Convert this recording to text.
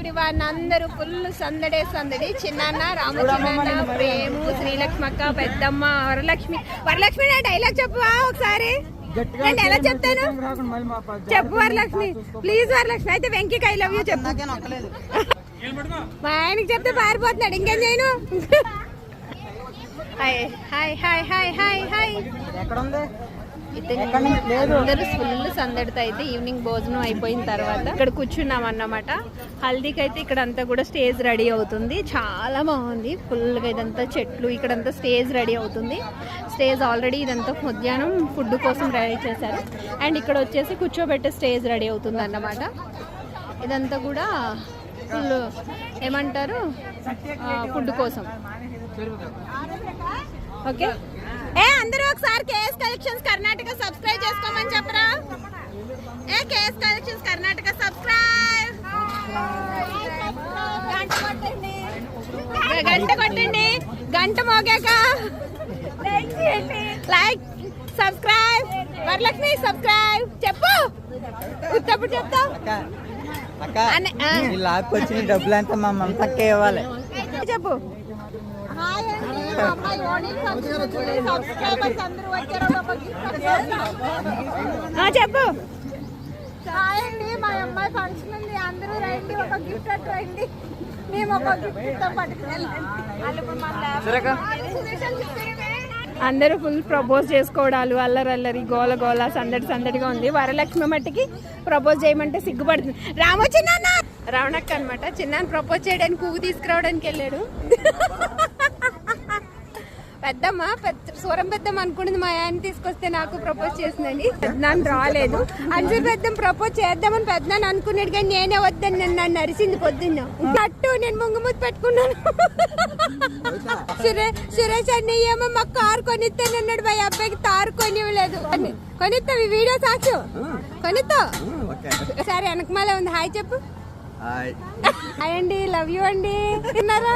Everyone, అందరూ full సందడే సందడి. చిన్నాన్న, రామచిన్న, ప్రేము, శ్రీలక్ష్మక్క, పెద్దమ్మ, వరలక్ష్మి. వరలక్ష్మి నా డైలాగ్ చెప్పవా ఒకసారి? నేను ఎలా చెప్తాను చెప్పు వరలక్ష్మి, ప్లీజ్ వరలక్ష్మి. అయితే వెంకీకి ఐ లవ్ యూ చెప్పు. మా ఆయనకి చెప్తే పారిపోతున్నాడు, ఇంకేం చేయను. Hi hi hi hi hi hi. అందరూ ఫుల్ సందడితో అయితే ఈవినింగ్ భోజనం అయిపోయిన తర్వాత ఇక్కడ కూర్చున్నాం అన్నమాట. హల్దీకి అయితే ఇక్కడ అంతా కూడా స్టేజ్ రెడీ అవుతుంది. చాలా బాగుంది, ఫుల్గా ఇదంతా చెట్లు, ఇక్కడంతా స్టేజ్ రెడీ అవుతుంది. స్టేజ్ ఆల్రెడీ ఇదంతా మధ్యాహ్నం ఫుడ్ కోసం రెడీ చేశారు. అండ్ ఇక్కడ వచ్చేసి కూర్చోబెట్టే స్టేజ్ రెడీ అవుతుంది అన్నమాట. ఇదంతా కూడా ఫుల్ ఏమంటారు ఫుడ్ కోసం. ఓకే, అందరూ ఒకసారి కేఎస్ కలెక్షన్స్ కర్ణాటక సబ్స్క్రైబ్ చేసుకోమని చెప్పరా? కేఎస్ కలెక్షన్స్ కర్ణాటక సబ్స్క్రైబ్, గంట కొట్టండి, గంట మోగాక లైక్ సబ్స్క్రైబ్. వరలక్ష్మి సబ్స్క్రైబ్ చెప్పు, ఉత్తప్పుడు చెప్తావు. వచ్చిన డబ్బులు అంతా మా మమ్మకి ఇవ్వాలి చెప్పు. చెప్పు. హాయ్ అండి, మా అమ్మాయి ఫంక్షన్ ఉంది, అందరూ రండి, ఒక గిఫ్ట్ రండి. మేము ఒక గిఫ్ట్ అందరూ ఫుల్ ప్రపోజ్ చేసుకోవడాలు, అల్లరి గోల గోల సందడి సందడిగా ఉంది. వరలక్ష్మి మట్టికి ప్రపోజ్ చేయమంటే సిగ్గుపడుతుంది. చిన్న రావణక్క అనమాట. చిన్నాన్ని ప్రపోజ్ చేయడానికి పువ్వు తీసుకురావడానికి వెళ్ళాడు. పెద్దమ్మ సూరం పెద్దమ్మ అనుకుంటుంది మా ఆయన తీసుకొస్తే నాకు ప్రపోజ్ చేసిందని. పెద్దనాన్న రాలేదు. అంజూరు పెద్దమ్మ ప్రపోజ్ చేద్దామని పెద్దనాన్న అనుకున్నాడు, కానీ నేనే వద్దని నన్ను అరిసింది పొద్దున్న. అట్టు నేను ముంగముద్దు పెట్టుకున్నాను. సురేష్ అన్ని ఏమో మాకు కారు కొనిస్తాను అన్నాడు. మా అబ్బాయికి తారు కొనివ్వలేదు. కొనిస్తావు, ఈ వీడియో సాక్షి కొనిస్తావు. సరే, వెనకమాలే ఉంది. హాయ్ చెప్పు. హాయ్ అండి, లవ్ యూ అండి. తిన్నారా?